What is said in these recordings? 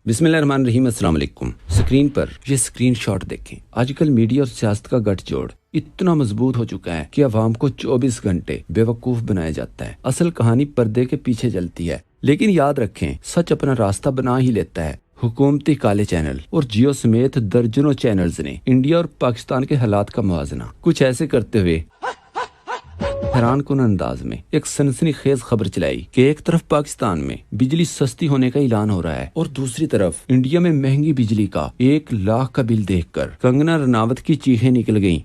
बिस्मिल्लाहिर्रहमानिर्रहीम, अस्सलाम वालेकुम। स्क्रीन पर ये स्क्रीनशॉट देखें। आजकल मीडिया और सियासत का गठजोड़ इतना मजबूत हो चुका है कि अवाम को 24 घंटे बेवकूफ बनाया जाता है। असल कहानी पर्दे के पीछे चलती है, लेकिन याद रखें, सच अपना रास्ता बना ही लेता है। हुकूमती काले चैनल और जियो समेत दर्जनों चैनल्स ने इंडिया और पाकिस्तान के हालात का मुआजना कुछ ऐसे करते हुए हैरान कुन अंदाज में एक सनसनीखेज खबर चलाई कि एक तरफ पाकिस्तान में बिजली सस्ती होने का ऐलान हो रहा है और दूसरी तरफ इंडिया में महंगी बिजली का 1 लाख का बिल देखकर कंगना रनावत की चीखें निकल गईं।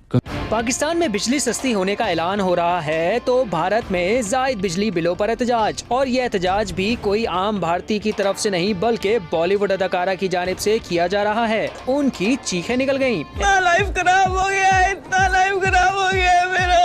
पाकिस्तान में बिजली सस्ती होने का ऐलान हो रहा है तो भारत में जायद बिजली बिलों पर एहतजाज, और ये एहतजाज भी कोई आम भारतीय की तरफ से नहीं बल्कि बॉलीवुड अदाकारा की जानिब से किया जा रहा है। उनकी चीखें निकल गयी। इतना लाइफ खराब हो गया है, इतना लाइफ खराब हो गया है मेरा।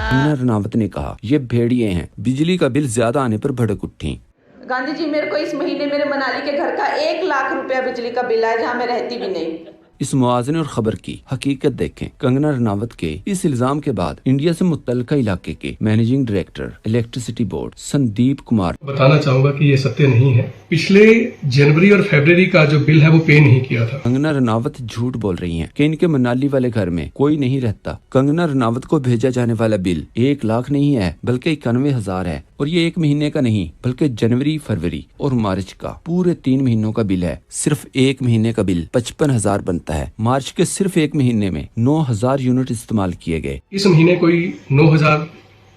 कंगना रनावत ने कहा, ये भेड़िए हैं, बिजली का बिल ज्यादा आने पर भड़क उठी। गांधी जी, मेरे को इस महीने मेरे मनाली के घर का 1 लाख रुपया बिजली का बिल आया, जहाँ मैं रहती भी नहीं। इस मुआवजे और खबर की हकीकत देखें। कंगना रनावत के इस इल्जाम के बाद इंडिया से मुत्तलका इलाके के managing director electricity board Sandeep Kumar बताना चाहूंगा कि ये सत्य नहीं है। पिछले जनवरी और फरवरी का जो बिल है वो पे नहीं किया था। कंगना रनावत झूठ बोल रही हैं कि इनके मनाली वाले घर में कोई नहीं रहता। कंगना रनावत को भेजा जाने वाला बिल 1 लाख नहीं है बल्कि 91,000 है, और ये 1 महीने का नहीं बल्कि जनवरी, फरवरी और मार्च का पूरे 3 महीनों का बिल है। सिर्फ 1 महीने का बिल 55,000 बनता है। मार्च के सिर्फ 1 महीने में 9,000 यूनिट इस्तेमाल किए गए। इस महीने कोई 9,000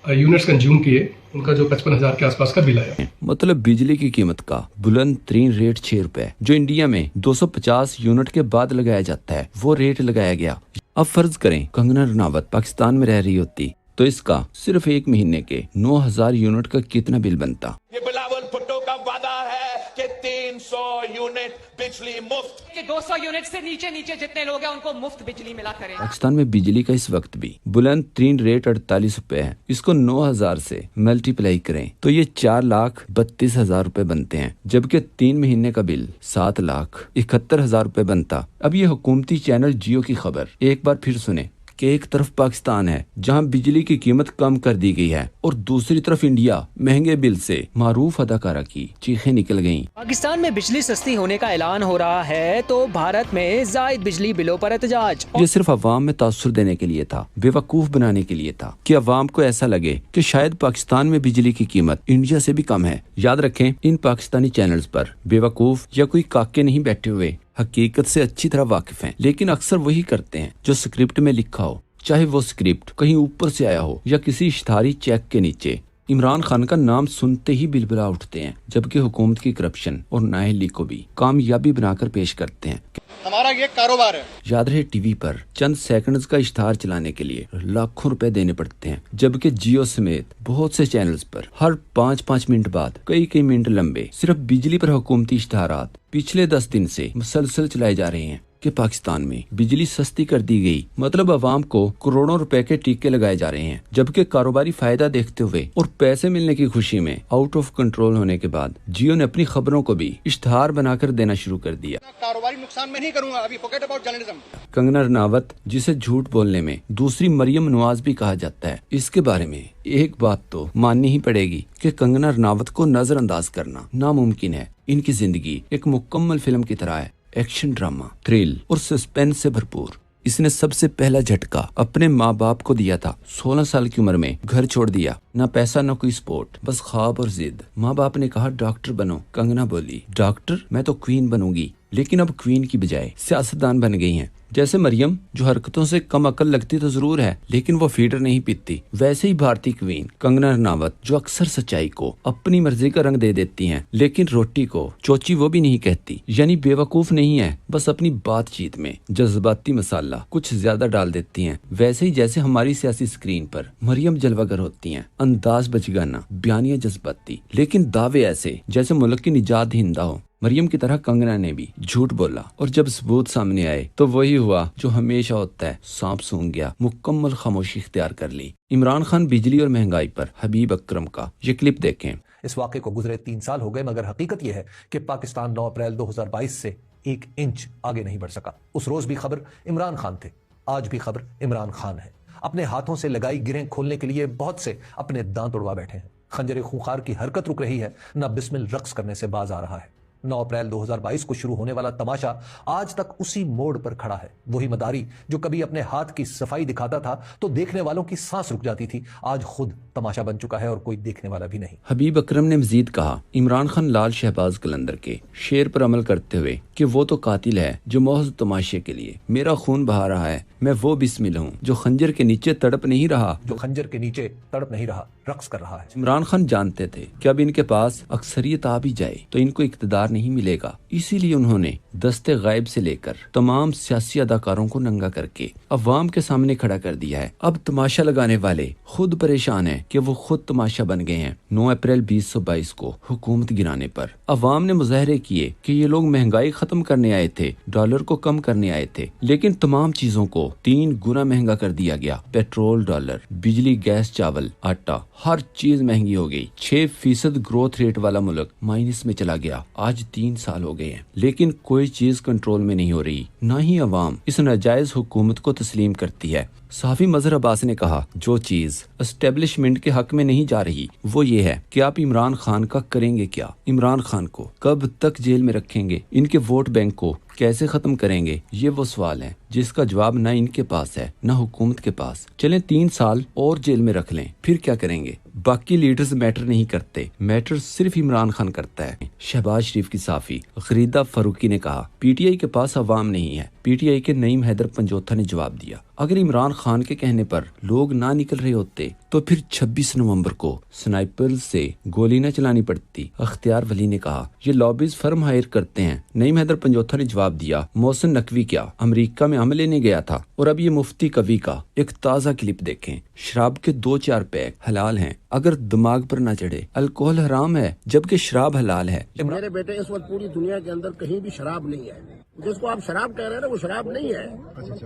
यूनिट्स कंज्यूम किए, उनका जो 55,000 के आसपास का बिल आया। मतलब बिजली की कीमत का बुलंद तरीन रेट 6 रुपए, जो इंडिया में 250 यूनिट के बाद लगाया जाता है, वो रेट लगाया गया। अब फर्ज करें कंगना रनावत पाकिस्तान में रह रही होती तो इसका सिर्फ 1 महीने के 9,000 यूनिट का कितना बिल बनता। ये बिलावल भुट्टो का वादा है कि 300 यूनिट बिजली मुफ्त, कि 200 यूनिट से नीचे जितने लोग हैं उनको मुफ्त बिजली मिला करें। पाकिस्तान में बिजली का इस वक्त भी बुलंद तरीन रेट 48 रुपए है। इसको 9,000 से मल्टीप्लाई करें तो ये 4,32,000 रुपए बनते हैं, जबकि 3 महीने का बिल 7,71,000 रुपए बनता। अब ये हुकूमती चैनल जियो की खबर एक बार फिर सुने कि एक तरफ पाकिस्तान है जहां बिजली की कीमत कम कर दी गई है, और दूसरी तरफ इंडिया महंगे बिल से मारूफ अदाकारा की चीखें निकल गईं। पाकिस्तान में बिजली सस्ती होने का ऐलान हो रहा है तो भारत में जायद बिजली बिलों पर एहतजाज। ये सिर्फ अवाम में तासुर देने के लिए था, बेवकूफ बनाने के लिए था कि अवाम को ऐसा लगे कि शायद पाकिस्तान में बिजली की कीमत इंडिया से भी कम है। याद रखें, इन पाकिस्तानी चैनल्स पर बेवकूफ या कोई काके नहीं बैठे हुए, हकीकत से अच्छी तरह वाकिफ हैं, लेकिन अक्सर वही करते हैं जो स्क्रिप्ट में लिखा हो, चाहे वो स्क्रिप्ट कहीं ऊपर से आया हो या किसी इश्तिहारी चेक के नीचे। इमरान खान का नाम सुनते ही बिलबिला उठते हैं, जबकि हुकूमत की करप्शन और नाअहली को भी कामयाबी बनाकर पेश करते हैं। हमारा ये कारोबार है। याद रहे, टीवी पर चंद सेकंड्स का इश्तिहार चलाने के लिए लाखों रुपए देने पड़ते हैं, जबकि जियो समेत बहुत से चैनल्स पर हर 5-5 मिनट बाद कई मिनट लंबे सिर्फ बिजली पर हुकूमती इश्तिहारात पिछले 10 दिन से मुसलसल चलाए जा रहे हैं कि पाकिस्तान में बिजली सस्ती कर दी गई। मतलब अवाम को करोड़ों रुपए के टीके लगाए जा रहे हैं, जबकि कारोबारी फायदा देखते हुए और पैसे मिलने की खुशी में आउट ऑफ कंट्रोल होने के बाद जियो ने अपनी खबरों को भी इश्तिहार बनाकर देना शुरू कर दिया। कारोबारी नुकसान में नहीं करूंगा, अभी forget about journalism. Kangana Ranaut, जिसे झूठ बोलने में दूसरी मरियम नवाज भी कहा जाता है, इसके बारे में एक बात तो माननी ही पड़ेगी कि कंगना रनावत को नजरअंदाज करना नामुमकिन है। इनकी जिंदगी एक मुकम्मल फिल्म की तरह है, एक्शन, ड्रामा, थ्रिल और सस्पेंस से भरपूर। इसने सबसे पहला झटका अपने माँ बाप को दिया था। 16 साल की उम्र में घर छोड़ दिया, ना पैसा ना कोई स्पोर्ट, बस ख्वाब और जिद। माँ बाप ने कहा डॉक्टर बनो, कंगना बोली डॉक्टर मैं तो क्वीन बनूंगी, लेकिन अब क्वीन की बजाय सियासतदान बन गई हैं। जैसे मरियम, जो हरकतों से कम अकल लगती तो जरूर है, लेकिन वो फीडर नहीं पीती, वैसे ही भारतीय क्वीन कंगना रनावत, जो अक्सर सच्चाई को अपनी मर्जी का रंग दे देती हैं, लेकिन रोटी को चोची वो भी नहीं कहती। यानी बेवकूफ नहीं है, बस अपनी बातचीत में जज्बाती मसाला कुछ ज्यादा डाल देती हैं। वैसे ही जैसे हमारी सियासी स्क्रीन पर मरियम जलवागर होती हैं, अंदाज बचगाना, बयानिया जज्बाती, लेकिन दावे ऐसे जैसे मुल्क की निजात हिंदा हो। मरियम की तरह कंगना ने भी झूठ बोला, और जब सबूत सामने आए तो वही हुआ जो हमेशा होता है, सांप सूंघ गया, मुकम्मल खामोशी इख्तियार कर ली। इमरान खान बिजली और महंगाई पर हबीब अकरम का ये क्लिप देखें। इस वाक़े को गुजरे 3 साल हो गए, मगर हकीकत यह है कि पाकिस्तान 9 अप्रैल 2022 से 1 इंच आगे नहीं बढ़ सका। उस रोज भी खबर इमरान खान थे, आज भी खबर इमरान खान है। अपने हाथों से लगाई गिरें खोलने के लिए बहुत से अपने दांत उड़वा बैठे हैं। खंजर खूंखार की हरकत रुक रही है, न बिस्मिल रक्स करने से बाज आ रहा है। 9 अप्रैल 2022 को शुरू होने वाला तमाशा आज तक उसी मोड़ पर खड़ा है। वही मदारी जो कभी अपने हाथ की सफाई दिखाता था तो देखने वालों की सांस रुक जाती थी, आज खुद तमाशा बन चुका है और कोई देखने वाला भी नहीं। हबीब अकरम ने मजीद कहा, इमरान खान लाल शहबाज कलंदर के शेर पर अमल करते हुए कि वो तो कातिल है जो महज तमाशे के लिए मेरा खून बहा रहा है, मैं वो बिस्मिल हूँ जो खंजर के नीचे तड़प नहीं रहा, रक्स कर रहा है। इमरान खान जानते थे कि अब इनके पास अक्सरियत आ भी जाए तो इनको इक्तदार नहीं मिलेगा, इसीलिए उन्होंने दस्ते गायब से लेकर तमाम सियासी अदाकारों को नंगा करके अवाम के सामने खड़ा कर दिया है। अब तमाशा लगाने वाले खुद परेशान हैं कि वो खुद तमाशा बन गए हैं। 9 अप्रैल 2022 को हुकूमत गिराने पर अवाम ने मुजाहरे किए कि ये लोग महंगाई खत्म करने आए थे, डॉलर को कम करने आए थे, लेकिन तमाम चीजों को 3 गुना महंगा कर दिया गया। पेट्रोल, डॉलर, बिजली, गैस, चावल, आटा, हर चीज महंगी हो गई। 6% ग्रोथ रेट वाला मुल्क माइनस में चला गया। आज 3 साल हो गए हैं, लेकिन कोई चीज कंट्रोल में नहीं हो रही, न ही अवाम इस नाजायज हुकूमत को तस्लीम करती है। साफी मजहर अब्बास ने कहा, जो चीज एस्टेब्लिशमेंट के हक में नहीं जा रही वो ये है कि आप इमरान खान का करेंगे क्या, इमरान खान को कब तक जेल में रखेंगे, इनके वोट बैंक को कैसे खत्म करेंगे, ये वो सवाल है जिसका जवाब न इनके पास है न हुकूमत के पास। चलें 3 साल और जेल में रख लें, फिर क्या करेंगे। बाकी लीडर्स मैटर नहीं करते, मैटर सिर्फ इमरान खान करता है। शहबाज शरीफ की साफी गरीदा फारूकी ने कहा, पीटीआई के पास अवाम नहीं है। पीटीआई के नईम हैदर पंजोथा ने जवाब दिया, अगर इमरान खान के कहने पर लोग ना निकल रहे होते तो फिर 26 नवंबर को स्नाइपर से गोली न चलानी पड़ती। अख्तियार वली ने कहा, ये लॉबीज फर्म हायर करते हैं। नईम हैदर पंजोथा ने जवाब दिया, मोहसिन नकवी क्या अमेरिका में हमले लेने गया था। और अब ये मुफ्ती कवी का एक ताज़ा क्लिप देखें। शराब के 2-4 पैक हलाल हैं, अगर दिमाग पर न चढ़े। अल्कोहल हराम है जबकि शराब हलाल है। मेरे बेटे, इस वक्त पूरी दुनिया के अंदर कहीं भी शराब नहीं है। जिसको आप शराब कह रहे हैं ना, वो शराब नहीं है,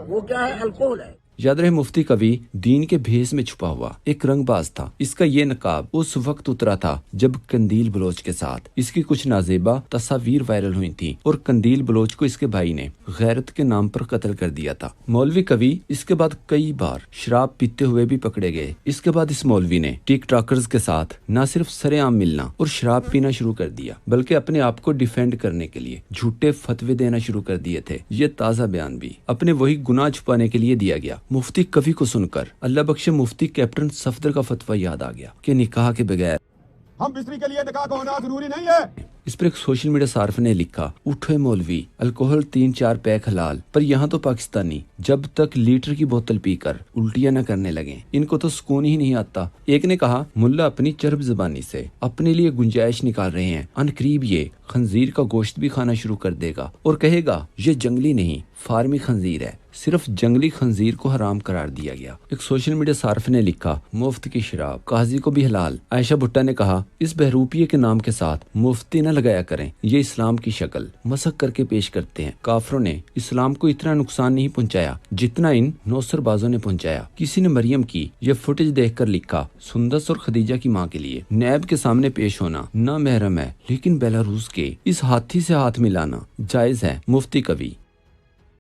वो क्या है, अल्कोहल है। याद रहे, मुफ्ती कवी दीन के भेस में छुपा हुआ एक रंगबाज था। इसका ये नकाब उस वक्त उतरा था जब कंदील बलोच के साथ इसकी कुछ नाजेबा तस्वीर वायरल हुई थी और कंदील बलोच को इसके भाई ने गैरत के नाम पर कत्ल कर दिया था। मौलवी कवी इसके बाद कई बार शराब पीते हुए भी पकड़े गए। इसके बाद इस मौलवी ने टिकटॉकर्स के साथ न सिर्फ सरेआम मिलना और शराब पीना शुरू कर दिया, बल्कि अपने आप को डिफेंड करने के लिए झूठे फतवे देना शुरू कर दिए थे। ये ताज़ा बयान भी अपने वही गुनाह छुपाने के लिए दिया गया। मुफ्ती कवी को सुनकर अल्लाह बख्शे मुफ्ती कैप्टन सफदर का फतवा याद आ गया कि निकाह के बगैर हम बिस्री के लिए निकाह का होना जरूरी नहीं है। इस पर एक सोशल मीडिया सार्फ ने लिखा, उठे मौलवी, अल्कोहल 3-4 पैक हलाल, पर यहाँ तो पाकिस्तानी जब तक लीटर की बोतल पीकर उल्टियां न करने लगे इनको तो सुकून ही नहीं आता। एक ने कहा, मुल्ला अपनी चरब जबानी से अपने लिए गुंजाइश निकाल रहे हैं, अनकरीब ये खंजीर का गोश्त भी खाना शुरू कर देगा और कहेगा ये जंगली नहीं फार्मी खंजीर है। सिर्फ जंगली खंजीर को हराम करार दिया गया। एक सोशल मीडिया सार्फ ने लिखा, मुफ्त की शराब काजी को भी हलाल। आयशा भुट्टा ने कहा, इस बहरूपिये के नाम के साथ मुफ्ती न लगाया करें, ये इस्लाम की शक्ल मसक करके पेश करते हैं। काफरों ने इस्लाम को इतना नुकसान नहीं पहुंचाया जितना इन नौसरबाजों ने पहुंचाया। किसी ने मरियम की ये फुटेज देखकर लिखा, सुंदस और खदीजा की मां के लिए नैब के सामने पेश होना ना महरम है, लेकिन बेलारूस के इस हाथी से हाथ मिलाना जायज है। मुफ्ती कवी